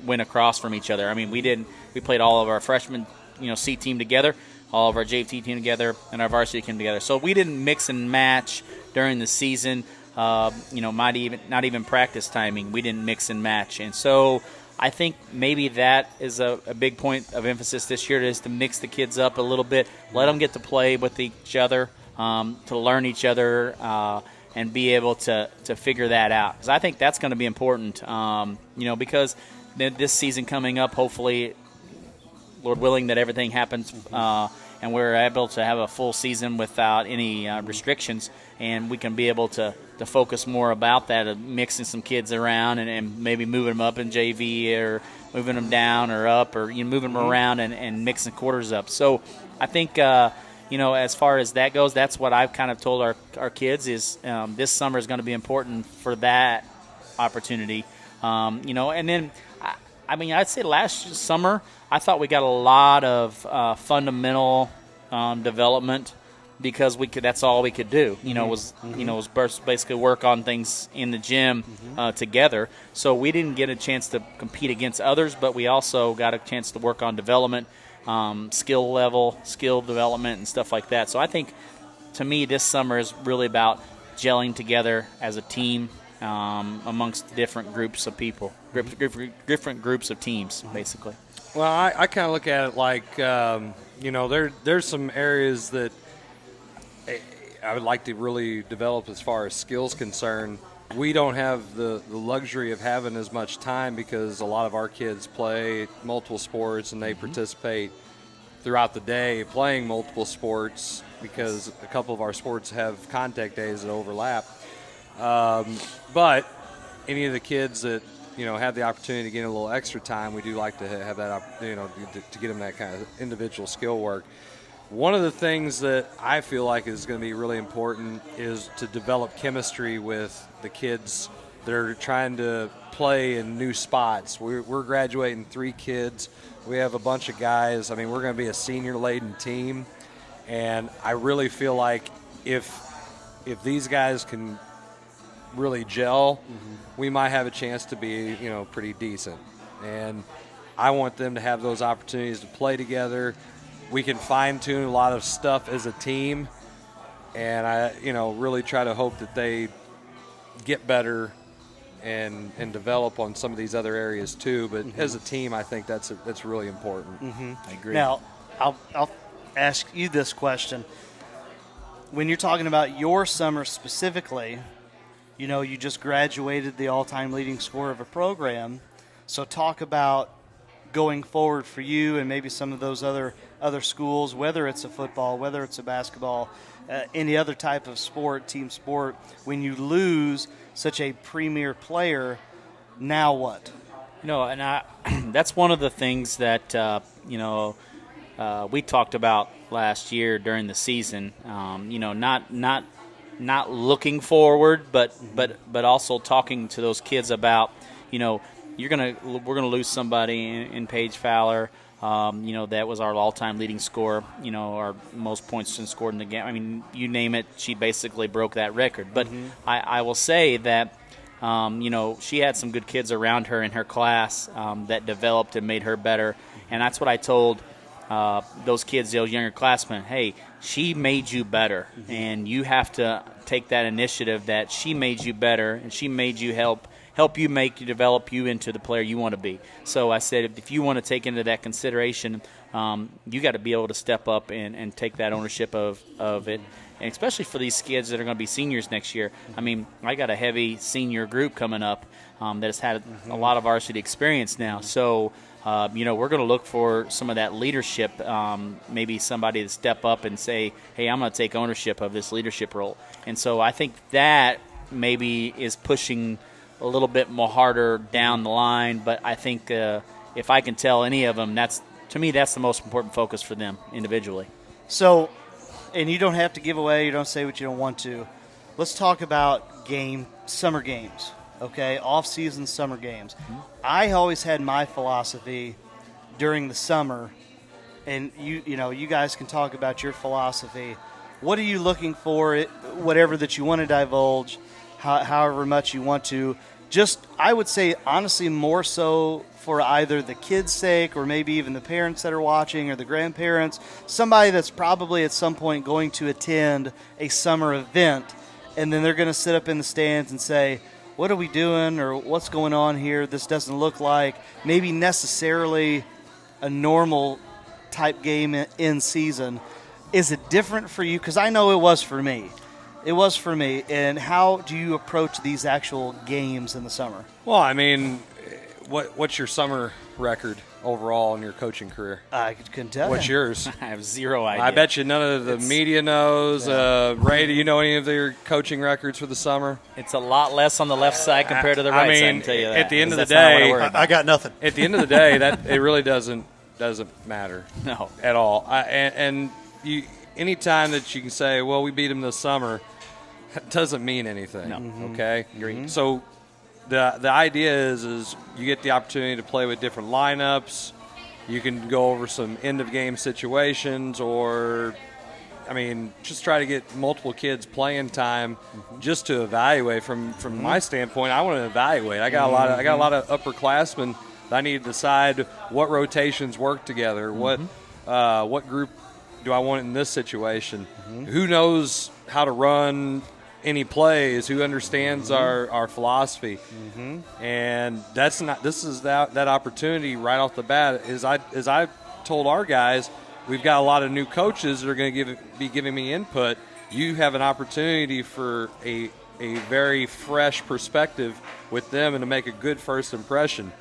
Speaker 2: went across from each other. We played all of our freshman, C team together, all of our JV team together, and our varsity team together. So we didn't mix and match during the season. Not even practice timing. We didn't mix and match. And so I think maybe that is a big point of emphasis this year, is to mix the kids up a little bit, let them get to play with each other, to learn each other, and be able to figure that out. Because I think that's going to be important, because this season coming up, hopefully, Lord willing, that everything happens and we're able to have a full season without any restrictions, and we can be able to focus more about that, of mixing some kids around and maybe moving them up in JV or moving them down or up, or moving them around and mixing quarters up. So I think as far as that goes, that's what I've kind of told our kids is this summer is going to be important for that opportunity. And then I'd say last summer I thought we got a lot of fundamental development, because that's all we could do. Was basically work on things in the gym together. So we didn't get a chance to compete against others, but we also got a chance to work on development, skill development, and stuff like that. So I think, to me, this summer is really about gelling together as a team amongst different groups of people, different groups of teams, basically.
Speaker 3: Well, I kind of look at it like, there's some areas that I would like to really develop as far as skills concerned. We don't have the luxury of having as much time, because a lot of our kids play multiple sports and they participate throughout the day playing multiple sports, because a couple of our sports have contact days that overlap. But any of the kids that have the opportunity to get a little extra time, we do like to have that opportunity, to get them that kind of individual skill work. One of the things that I feel like is going to be really important is to develop chemistry with the kids that are trying to play in new spots. We're graduating 3 kids. We have a bunch of guys. We're going to be a senior-laden team, and I really feel like if these guys can really gel, we might have a chance to be, pretty decent. And I want them to have those opportunities to play together. We can fine-tune a lot of stuff as a team, and I, really try to hope that they get better and develop on some of these other areas too. But as a team, I think that's really important.
Speaker 5: I agree. Now, I'll ask you this question. When you're talking about your summer specifically, you know, you just graduated the all-time leading scorer of a program. So talk about going forward for you and maybe some of those other schools, whether it's a football, whether it's a basketball, any other type of sport, team sport. When you lose such a premier player, now what?
Speaker 2: You know, and that's one of the things that we talked about last year during the season. Not looking forward, but also talking to those kids about, you know, we're gonna lose somebody in Paige Fowler. That was our all-time leading scorer. You know, our most points scored in the game. I mean, you name it, she basically broke that record. But I will say that, she had some good kids around her in her class that developed and made her better. And that's what I told those kids, those younger classmen. Hey, she made you better, and you have to take that initiative that she made you better, and she made you help you develop you into the player you want to be. So I said, if you want to take into that consideration, you got to be able to step up and take that ownership of it, and especially for these kids that are going to be seniors next year. I mean, I got a heavy senior group coming up that has had a lot of varsity experience now. So, we're going to look for some of that leadership, maybe somebody to step up and say, hey, I'm going to take ownership of this leadership role. And so I think that maybe is pushing a little bit more harder down the line, but I think if I can tell any of them, that's the most important focus for them individually.
Speaker 5: So, and you don't have to give away, you don't say what you don't want to. Let's talk about summer games, okay? Off-season summer games. I always had my philosophy during the summer, and you guys can talk about your philosophy. What are you looking for, whatever that you want to divulge, however much you want to? Just, I would say, honestly, more so for either the kids' sake or maybe even the parents that are watching or the grandparents, somebody that's probably at some point going to attend a summer event, and then they're going to sit up in the stands and say, what are we doing, or what's going on here? This doesn't look like maybe necessarily a normal type game in season. Is it different for you? Because I know it was for me. It was for me. And how do you approach these actual games in the summer?
Speaker 3: Well, I mean, what's your summer record overall in your coaching career?
Speaker 5: I couldn't tell.
Speaker 3: What's yours?
Speaker 2: I have zero idea.
Speaker 3: I bet you none of the media knows. Ray, do you know any of their coaching records for the summer?
Speaker 2: It's a lot less on the left side compared to the right side, I can tell you that.
Speaker 3: At the end of the day,
Speaker 1: I got nothing.
Speaker 3: At the end of the day, that it really doesn't matter.
Speaker 2: No.
Speaker 3: At all. And you, anytime that you can say, well, we beat them this summer, that doesn't mean anything.
Speaker 2: No.
Speaker 3: Okay?
Speaker 2: Agreed.
Speaker 3: So the idea is you get the opportunity to play with different lineups. You can go over some end-of-game situations, or, I mean, just try to get multiple kids playing time just to evaluate. From my standpoint, I want to evaluate. I got a lot of upperclassmen that I need to decide what rotations work together, what group do I want in this situation, who knows how to run any plays, who understands our philosophy, and this is that opportunity right off the bat. As I told our guys, we've got a lot of new coaches that are going to be giving me input. You have an opportunity for a very fresh perspective with them and to make a good first impression.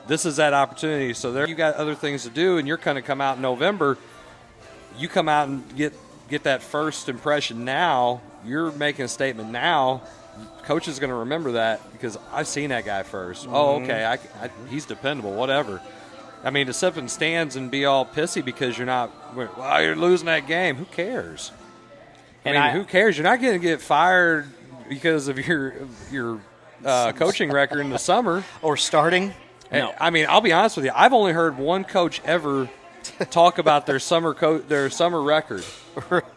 Speaker 3: This is that opportunity. So there, you got other things to do, and you're going to come out in November. You come out and get that first impression now. You're making a statement now. Coach is going to remember that because I've seen that guy first. Oh, okay, he's dependable, whatever. I mean, to sit up in stands and be all pissy because you're losing that game. Who cares? Who cares? You're not going to get fired because of your coaching record in the summer.
Speaker 5: Or starting.
Speaker 3: No. I mean, I'll be honest with you. I've only heard one coach ever talk about their summer record.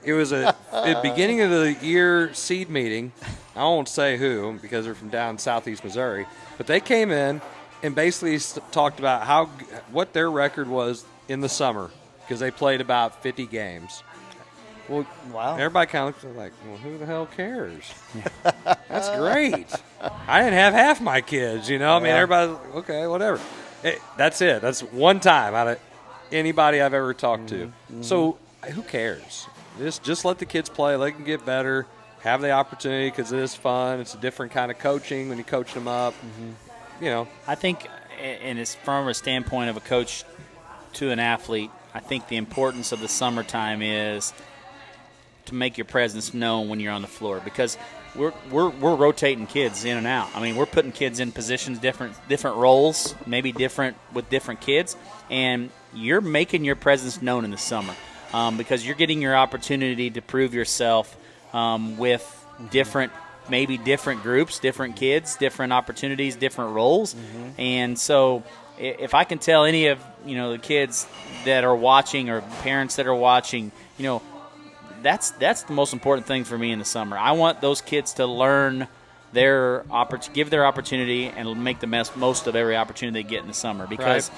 Speaker 3: It was at the beginning of the year seed meeting. I won't say who because they're from down southeast Missouri, but they came in and basically talked about what their record was in the summer because they played about 50 games. Well,
Speaker 5: wow.
Speaker 3: Everybody kind of looks like, well, who the hell cares? That's great. I didn't have half my kids, you know. I mean, everybody's like, okay, whatever. That's it. That's one time out of anybody I've ever talked to. So who cares? Just let the kids play. Let them get better. Have the opportunity because it is fun. It's a different kind of coaching when you coach them up. You know.
Speaker 2: I think, and it's from a standpoint of a coach to an athlete, I think the importance of the summertime is to make your presence known when you're on the floor, because we're rotating kids in and out. I mean, we're putting kids in positions, different roles, maybe different with different kids, and you're making your presence known in the summer because you're getting your opportunity to prove yourself with different groups, different kids, different opportunities, different roles. And so if I can tell any of the kids that are watching or parents that are watching, that's the most important thing for me in the summer. I want those kids to learn give their opportunity and make the most of every opportunity they get in the summer, because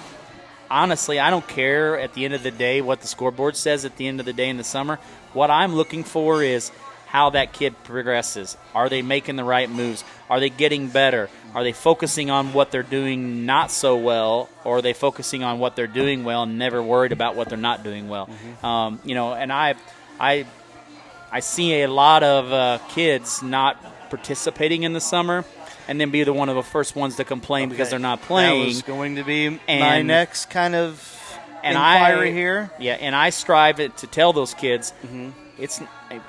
Speaker 2: honestly, I don't care at the end of the day what the scoreboard says at the end of the day in the summer. What I'm looking for is how that kid progresses. Are they making the right moves? Are they getting better? Are they focusing on what they're doing not so well, or are they focusing on what they're doing well and never worried about what they're not doing well? And I see a lot of kids not participating in the summer and then be one of the first ones to complain because they're not playing.
Speaker 5: That was going to be my next kind of
Speaker 2: inquiry
Speaker 5: here.
Speaker 2: Yeah, and I strive to tell those kids,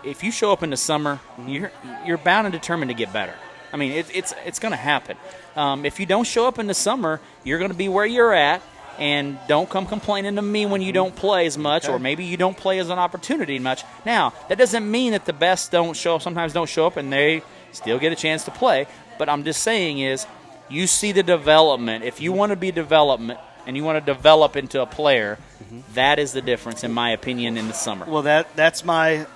Speaker 2: if you show up in the summer, you're bound and determined to get better. I mean, it's going to happen. If you don't show up in the summer, you're going to be where you're at, and don't come complaining to me when you don't play as much, or maybe you don't play as an opportunity much. Now, that doesn't mean that the best sometimes don't show up, and they still get a chance to play. But I'm just saying is, you see the development. If you want to be development and you want to develop into a player, that is the difference, in my opinion, in the summer.
Speaker 5: Well, that's my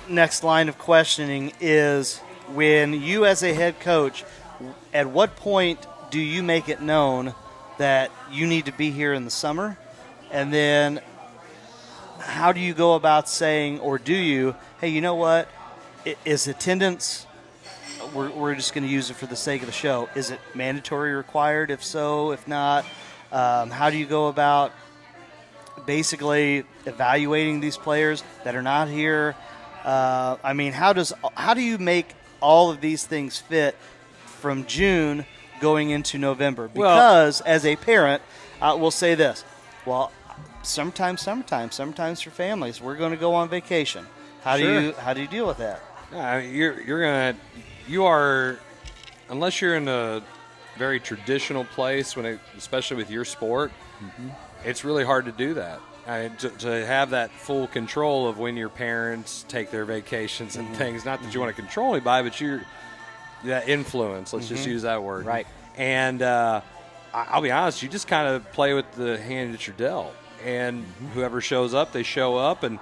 Speaker 5: next line of questioning is, when you as a head coach, at what point do you make it known that you need to be here in the summer? And then how do you go about saying, or do you, hey, you know what, is attendance, we're just going to use it for the sake of the show, is it mandatory required? If so, if not, how do you go about basically evaluating these players that are not here? I mean, how do you make all of these things fit from June going into November? Because as a parent, we'll say this: well, sometimes for families, we're going to go on vacation. How do you deal with that?
Speaker 3: You are, unless you're in a very traditional place, especially with your sport, it's really hard to do that. To have that full control of when your parents take their vacations and things. Not that you want to control anybody, but that influence. Let's just use that word.
Speaker 2: Right.
Speaker 3: And I'll be honest, you just kind of play with the hand that you're dealt. And whoever shows up, they show up. And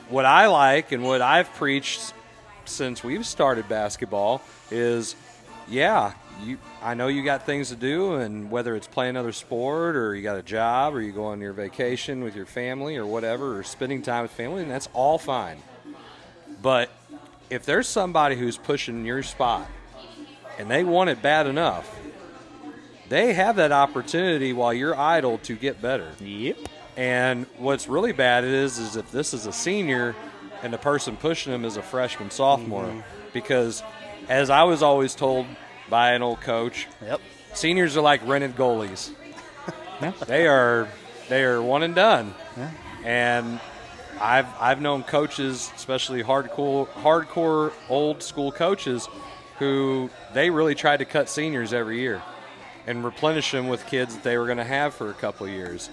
Speaker 3: what I like and what I've preached since we've started basketball is, I know you got things to do, and whether it's play another sport or you got a job or you go on your vacation with your family or whatever, or spending time with family, and that's all fine. But if there's somebody who's pushing your spot and they want it bad enough, they have that opportunity while you're idle to get better.
Speaker 2: Yep.
Speaker 3: And what's really bad is if this is a senior and the person pushing them is a freshman, sophomore, because as I was always told by an old coach, seniors are like rented goalies. They are one and done. And I've known coaches, especially hardcore old school coaches, who they really tried to cut seniors every year and replenish them with kids that they were going to have for a couple of years.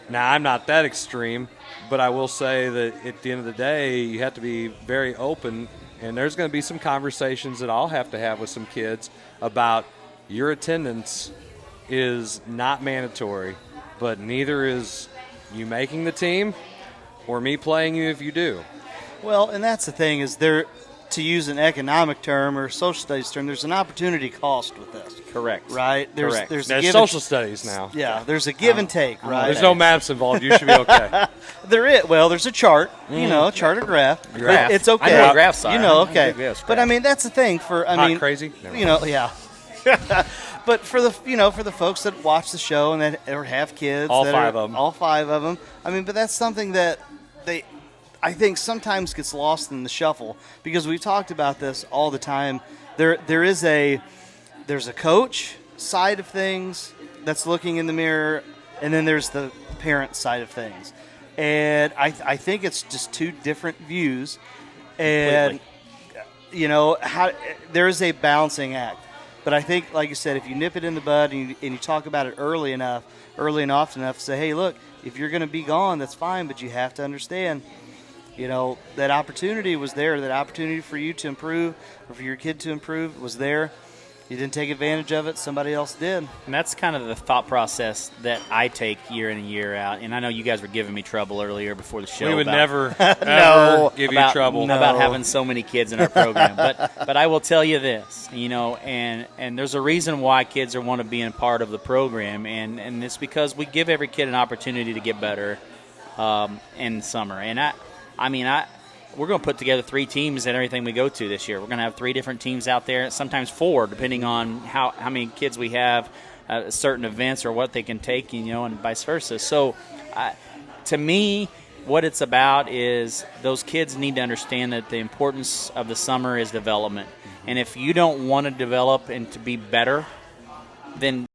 Speaker 3: Now, I'm not that extreme, but I will say that at the end of the day, you have to be very open, and there's going to be some conversations that I'll have to have with some kids about your attendance is not mandatory, but neither is you making the team or me playing you if you do.
Speaker 5: Well, and that's the thing is to use an economic term or social studies term, there's an opportunity cost with this.
Speaker 2: Correct.
Speaker 5: Right?
Speaker 2: Correct.
Speaker 5: There's
Speaker 3: social studies now.
Speaker 5: Yeah, there's a give and take, right?
Speaker 3: There's no maps involved. You should be okay.
Speaker 5: There's a chart, chart or graph.
Speaker 3: Graph.
Speaker 5: It's okay.
Speaker 2: I know what graphs are.
Speaker 5: Okay. But I mean, that's the thing
Speaker 3: crazy?
Speaker 5: Yeah. But for the folks that watch the show and that or have kids,
Speaker 3: all five of
Speaker 5: them. I mean, but that's something that I think sometimes gets lost in the shuffle because we've talked about this all the time. There's a coach side of things that's looking in the mirror, and then there's the parent side of things, and I think it's just two different views, and there is a balancing act. But I think, like you said, if you nip it in the bud and you talk about it early and often enough, say, hey, look, if you're going to be gone, that's fine, but you have to understand, that opportunity was there. That opportunity for you to improve or for your kid to improve was there. You didn't take advantage of it. Somebody else did.
Speaker 2: And that's kind of the thought process that I take year in and year out. And I know you guys were giving me trouble earlier before the show.
Speaker 3: We would never give you trouble
Speaker 2: about having so many kids in our program. But I will tell you this, and there's a reason why kids want to be a part of the program, and it's because we give every kid an opportunity to get better in summer. And we're going to put together 3 teams at everything we go to this year. We're going to have 3 different teams out there, sometimes 4, depending on how many kids we have at certain events or what they can take, and vice versa. So, to me, what it's about is those kids need to understand that the importance of the summer is development. And if you don't want to develop and to be better, then